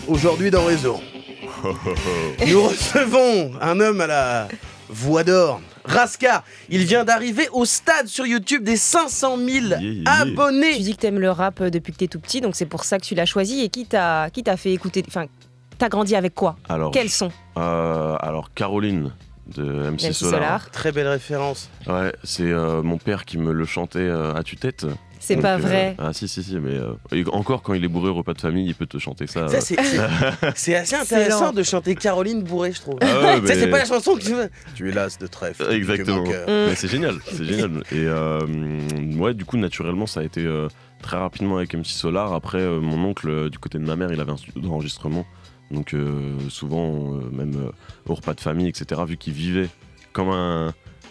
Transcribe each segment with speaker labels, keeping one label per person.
Speaker 1: Aujourd'hui dans Réseau, nous recevons un homme à la voix d'or, Raska. Il vient d'arriver au stade sur YouTube des 500 000 abonnés.
Speaker 2: Tu dis que t'aimes le rap depuis que t'es tout petit, donc c'est pour ça que tu l'as choisi. Et qui t'a fait écouter, enfin, t'as grandi avec quoi? Quels sons?
Speaker 3: Alors Caroline de MC Solar.
Speaker 1: Très belle référence.
Speaker 3: Ouais, c'est mon père qui me le chantait à tue-tête.
Speaker 2: C'est pas vrai.
Speaker 3: Ah si, mais encore quand il est bourré au repas de famille, il peut te chanter ça.
Speaker 1: Ça c'est assez intéressant de chanter Caroline bourrée, je trouve.
Speaker 3: Ah ouais,
Speaker 1: c'est pas la chanson que tu veux. Tu es l'as de trèfle.
Speaker 3: Exactement. Mais c'est génial, Et ouais, du coup, naturellement, ça a été très rapidement avec MC Solar. Après, mon oncle, du côté de ma mère, il avait un studio d'enregistrement. Donc souvent, même au repas de famille, etc., vu qu'il vivait comme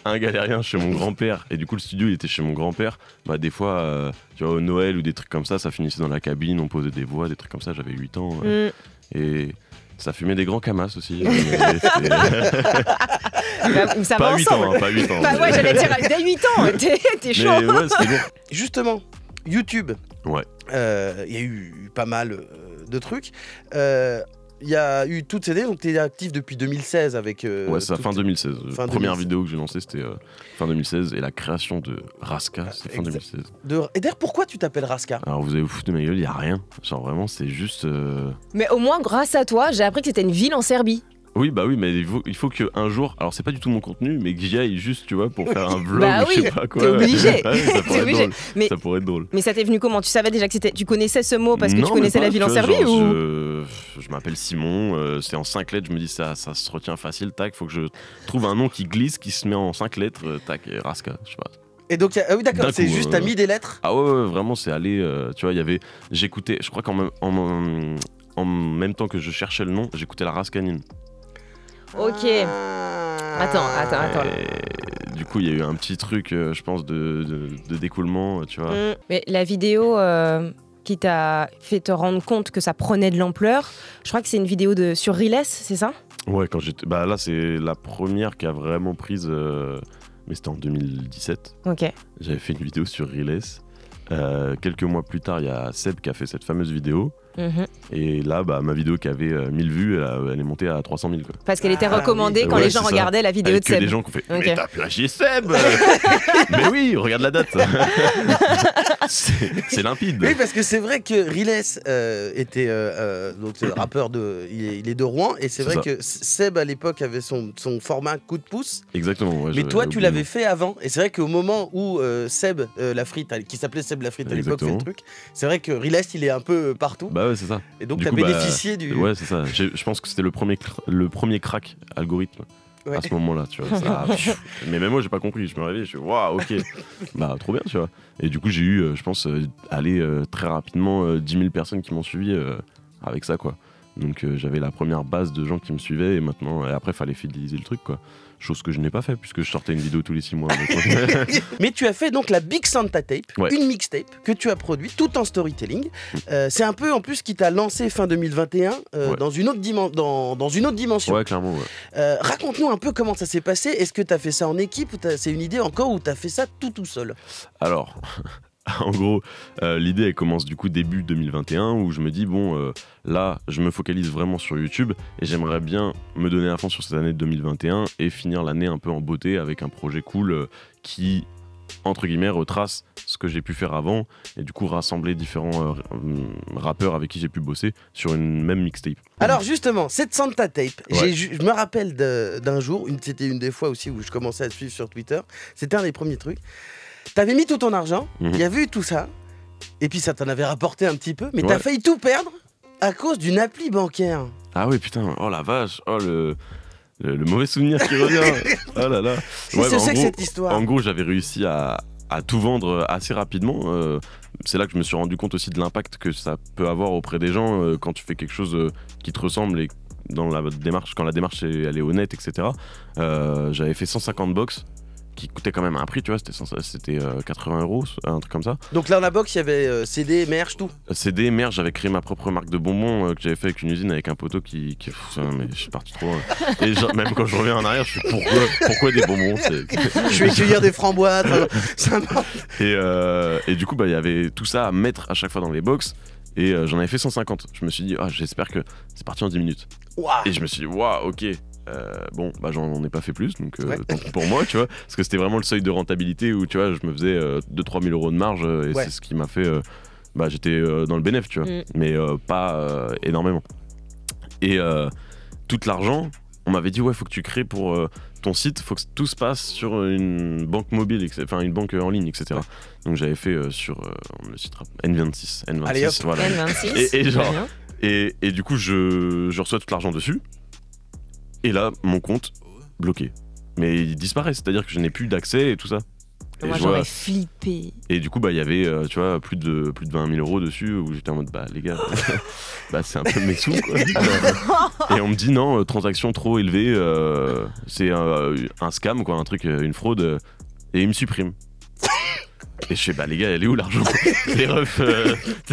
Speaker 3: un galérien chez mon grand-père, et du coup le studio il était chez mon grand-père, bah des fois tu vois, au Noël ou des trucs comme ça finissait dans la cabine, on posait des voix, des trucs comme ça, j'avais 8 ans et ça fumait des grands camas aussi.
Speaker 2: Ça
Speaker 3: pas
Speaker 2: va
Speaker 3: 8
Speaker 2: ensemble.
Speaker 3: ans, pas 8 ans.
Speaker 2: Bah ouais, j'allais dire dès 8 ans, t'es chaud.
Speaker 3: Mais ouais, c'était bon.
Speaker 1: Justement, YouTube,
Speaker 3: ouais.
Speaker 1: Il y a eu pas mal de trucs. Il y a eu toutes ces années, donc tu es actif depuis 2016 avec...
Speaker 3: ouais, c'est fin 2016. La première
Speaker 1: 2016.
Speaker 3: vidéo que j'ai lancée, c'était fin 2016, et la création de Raska, c'est fin 2016.
Speaker 1: Et d'ailleurs, pourquoi tu t'appelles Raska?
Speaker 3: Alors vous allez vous foutre de ma gueule, il n'y a rien. Genre vraiment, c'est juste...
Speaker 2: Mais au moins, grâce à toi, j'ai appris que c'était une ville en Serbie.
Speaker 3: Oui, bah oui, mais il faut qu'un jour, alors c'est pas du tout mon contenu, mais que j'y aille juste, tu vois, pour faire un vlog
Speaker 2: Bah
Speaker 3: ou je sais pas quoi.
Speaker 2: T'es obligé.
Speaker 3: Ouais, ça pourrait être drôle.
Speaker 2: Mais,
Speaker 3: ça pourrait être drôle.
Speaker 2: Mais ça t'est venu comment? Tu savais déjà que tu connaissais ce mot parce que
Speaker 3: non,
Speaker 2: tu connaissais la ville en Serbie ou...
Speaker 3: Je m'appelle Simon, c'est en 5 lettres, je me dis ça se retient facile, tac, faut que je trouve un nom qui glisse, qui se met en 5 lettres, tac, et Raska, je sais pas.
Speaker 1: Et donc, oui d'accord, c'est juste, t'as mis des lettres?
Speaker 3: Ah ouais, vraiment, c'est allé, tu vois, j'écoutais, je crois qu'en même temps que je cherchais le nom, j'écoutais la Raskanine.
Speaker 2: Ok. Attends.
Speaker 3: Du coup, il y a eu un petit truc, je pense, de découlement, tu vois.
Speaker 2: Mais la vidéo qui t'a fait te rendre compte que ça prenait de l'ampleur, je crois que c'est une vidéo sur Riles, c'est ça?
Speaker 3: Ouais, quand j'étais... Bah là, c'est la première qui a vraiment prise... Mais c'était en 2017.
Speaker 2: Ok.
Speaker 3: J'avais fait une vidéo sur Riles. Quelques mois plus tard, il y a Seb qui a fait cette fameuse vidéo. Et là, bah, ma vidéo qui avait 1000 vues, elle est montée à 300 000. Quoi.
Speaker 2: Parce qu'elle était recommandée quand les gens regardaient la vidéo de Seb.
Speaker 3: Que les gens qui ont fait mais t'as plagié Seb. Mais oui, regarde la date. c'est limpide.
Speaker 1: Oui, parce que c'est vrai que Riles était donc rappeur il est de Rouen, et c'est vrai que Seb à l'époque avait son format coup de pouce.
Speaker 3: Exactement. Ouais,
Speaker 1: mais toi, tu l'avais fait avant, et c'est vrai qu'au moment où Seb la frite, qui s'appelait Seb la frite à l'époque, fait le truc, c'est vrai que Riles il est un peu partout.
Speaker 3: Bah ouais, c'est ça.
Speaker 1: Et donc tu as bénéficié du...
Speaker 3: Ouais, c'est ça. Je pense que c'était le premier crack algorithme à ce moment-là, tu vois. Mais même moi, j'ai pas compris. Je me réveille, je suis waouh, ok. Bah, trop bien, tu vois. Et du coup, j'ai eu, je pense, très rapidement 10 000 personnes qui m'ont suivi avec ça, quoi. Donc j'avais la première base de gens qui me suivaient, et après, il fallait fidéliser le truc, quoi. Chose que je n'ai pas fait puisque je sortais une vidéo tous les 6 mois.
Speaker 1: Mais tu as fait donc la Big Santa Tape, une mixtape que tu as produite tout en storytelling. C'est un peu en plus qui t'a lancé fin 2021 dans une autre dimension.
Speaker 3: Ouais, clairement. Ouais.
Speaker 1: Raconte-nous un peu comment ça s'est passé. Est-ce que tu as fait ça en équipe ou c'est une idée encore ou tu as fait ça tout seul?
Speaker 3: Alors... En gros, l'idée elle commence du coup début 2021 où je me dis bon là je me focalise vraiment sur YouTube et j'aimerais bien me donner à fond sur cette année de 2021 et finir l'année un peu en beauté avec un projet cool qui entre guillemets retrace ce que j'ai pu faire avant et du coup rassembler différents rappeurs avec qui j'ai pu bosser sur une même mixtape.
Speaker 1: Alors justement, cette Santa Tape, je me rappelle d'un jour, c'était une des fois aussi où je commençais à te suivre sur Twitter, c'était un des premiers trucs. T'avais mis tout ton argent, il y avait eu tout ça, et puis ça t'en avait rapporté un petit peu, mais t'as failli tout perdre à cause d'une appli bancaire.
Speaker 3: Ah oui, putain, oh la vache, oh le mauvais souvenir qui revient. Oh là là.
Speaker 1: Qu'est-ce que c'est que cette histoire?
Speaker 3: En gros, j'avais réussi à tout vendre assez rapidement. C'est là que je me suis rendu compte aussi de l'impact que ça peut avoir auprès des gens quand tu fais quelque chose qui te ressemble et dans la démarche, quand la démarche elle est honnête, etc. J'avais fait 150 box. Qui coûtait quand même un prix, tu vois, c'était 80 €, un truc comme ça.
Speaker 1: Donc là dans la box il y avait CD, merch, tout.
Speaker 3: CD, merch, j'avais créé ma propre marque de bonbons que j'avais fait avec une usine avec un poteau qui mais je suis parti trop loin. Et genre, même quand je reviens en arrière, je suis pourquoi des bonbons
Speaker 1: Je vais cueillir des framboises.
Speaker 3: Et du coup, bah, il y avait tout ça à mettre à chaque fois dans les box. Et j'en avais fait 150. Je me suis dit, j'espère que c'est parti en 10 minutes.
Speaker 1: Wow.
Speaker 3: Et je me suis dit, waouh, ok. Bon, bah j'en ai pas fait plus, donc tant pis pour moi, tu vois. Parce que c'était vraiment le seuil de rentabilité où, tu vois, je me faisais 2-3 000 euros de marge et c'est ce qui m'a fait. J'étais dans le bénéf, tu vois. Mais pas énormément. Et tout l'argent, on m'avait dit, faut que tu crées pour ton site, faut que tout se passe sur une banque mobile, enfin une banque en ligne, etc. Donc j'avais fait sur le site N26.
Speaker 1: Allez, hop.
Speaker 3: Voilà.
Speaker 2: N26.
Speaker 3: Et du coup, je reçois tout l'argent dessus. Et là, mon compte bloqué. Mais il disparaît, c'est-à-dire que je n'ai plus d'accès et tout ça. Et
Speaker 2: moi, j'aurais flippé.
Speaker 3: Et du coup, il y avait, tu vois, plus de 20 000 euros dessus où j'étais en mode, les gars, c'est un peu mes sous, quoi. Et on me dit, non, transaction trop élevée, c'est un scam, quoi, un truc, une fraude. Et il me supprime. Et je fais, les gars, elle est où l'argent? Les refs,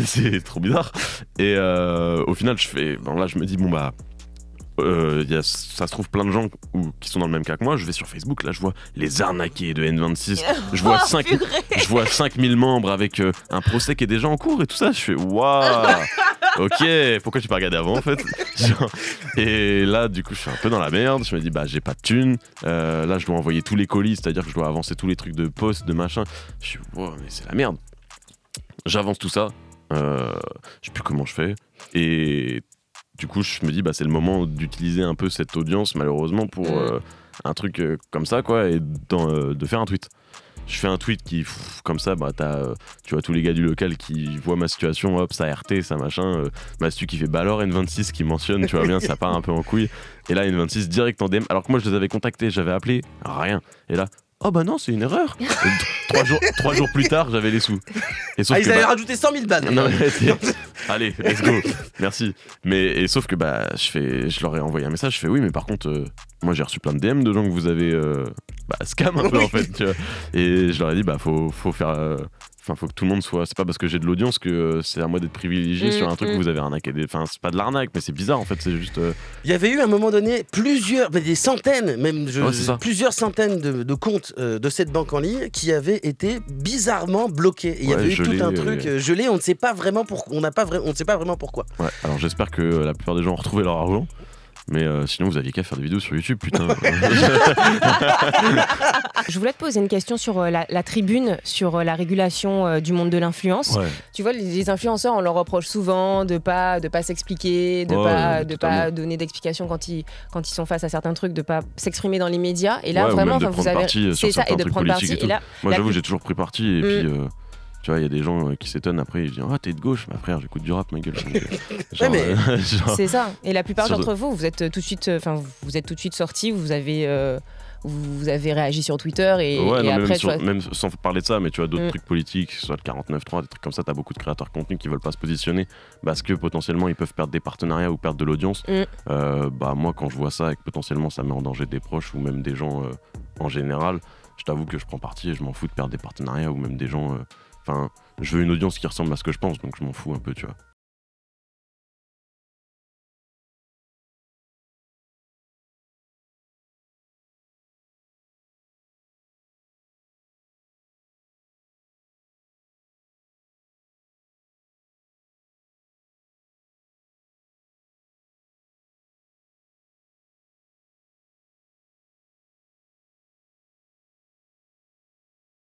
Speaker 3: c'est trop bizarre. Et au final, là, je me dis, ça se trouve plein de gens qui sont dans le même cas que moi. Je vais sur Facebook, là je vois les arnaqués de N26. Je vois 5000 membres avec un procès qui est déjà en cours et tout ça. Je fais waouh, ok, pourquoi tu pas regardé avant en fait? Et là du coup je suis un peu dans la merde. Je me dis j'ai pas de thunes. Là je dois envoyer tous les colis, c'est-à-dire que je dois avancer tous les trucs de poste, de machin. Je suis wow, mais c'est la merde. J'avance tout ça. Je sais plus comment je fais. Et du coup, je me dis, c'est le moment d'utiliser un peu cette audience, malheureusement, pour un truc comme ça, quoi, et de faire un tweet. Je fais un tweet qui, comme ça, t'as, tu vois, tous les gars du local qui voient ma situation, hop, ça RT, ça machin, Mastu qui fait, alors N26 qui mentionne, tu vois bien, ça part un peu en couille. Et là, N26 direct en DM, alors que moi, je les avais contactés, j'avais appelé, rien. Et là, non, c'est une erreur. 3 jours plus tard, j'avais les sous. Et sauf
Speaker 1: ils avaient rajouté 100 000 balles.
Speaker 3: Non, allez, let's go. Merci. Et sauf que je leur ai envoyé un message. Je fais oui, mais par contre, moi j'ai reçu plein de DM de gens que vous avez scam un peu en fait. Tu vois. Et je leur ai dit faut faire. Faut que tout le monde soit. C'est pas parce que j'ai de l'audience que c'est à moi d'être privilégié sur un truc où vous avez arnaqué. Enfin, c'est pas de l'arnaque, mais c'est bizarre en fait. C'est juste.
Speaker 1: Il y avait eu à un moment donné des centaines, même plusieurs centaines de comptes de cette banque en ligne qui avaient été bizarrement bloqués. Et il y avait eu tout un truc gelé. On ne sait pas vraiment pourquoi. On ne sait pas vraiment pourquoi.
Speaker 3: Ouais. Alors j'espère que la plupart des gens ont retrouvé leur argent. Mais sinon, vous aviez qu'à faire des vidéos sur YouTube, putain.
Speaker 2: Je voulais te poser une question sur la tribune, sur la régulation du monde de l'influence. Ouais. Tu vois, les influenceurs, on leur reproche souvent de pas s'expliquer, de pas donner d'explications quand ils sont face à certains trucs, de pas s'exprimer dans les médias. Et là, vraiment, vous avez
Speaker 3: c'est ça, et de prendre parti.
Speaker 2: Et là,
Speaker 3: moi, j'avoue, j'ai toujours pris parti. Et puis. Tu vois, il y a des gens qui s'étonnent après, ils disent t'es de gauche, mais frère, j'écoute du rap, ma gueule.
Speaker 2: C'est ça. Et la plupart d'entre vous, vous êtes tout de suite sortis, vous avez réagi sur Twitter et après.
Speaker 3: Même sans parler de ça, mais tu vois, d'autres trucs politiques, soit le 49.3, des trucs comme ça, t'as beaucoup de créateurs de contenu qui veulent pas se positionner parce que potentiellement ils peuvent perdre des partenariats ou perdre de l'audience. Moi, quand je vois ça et que potentiellement ça met en danger des proches ou même des gens en général, je t'avoue que je prends parti et je m'en fous de perdre des partenariats ou même des gens. Je veux une audience qui ressemble à ce que je pense, donc je m'en fous un peu, tu vois.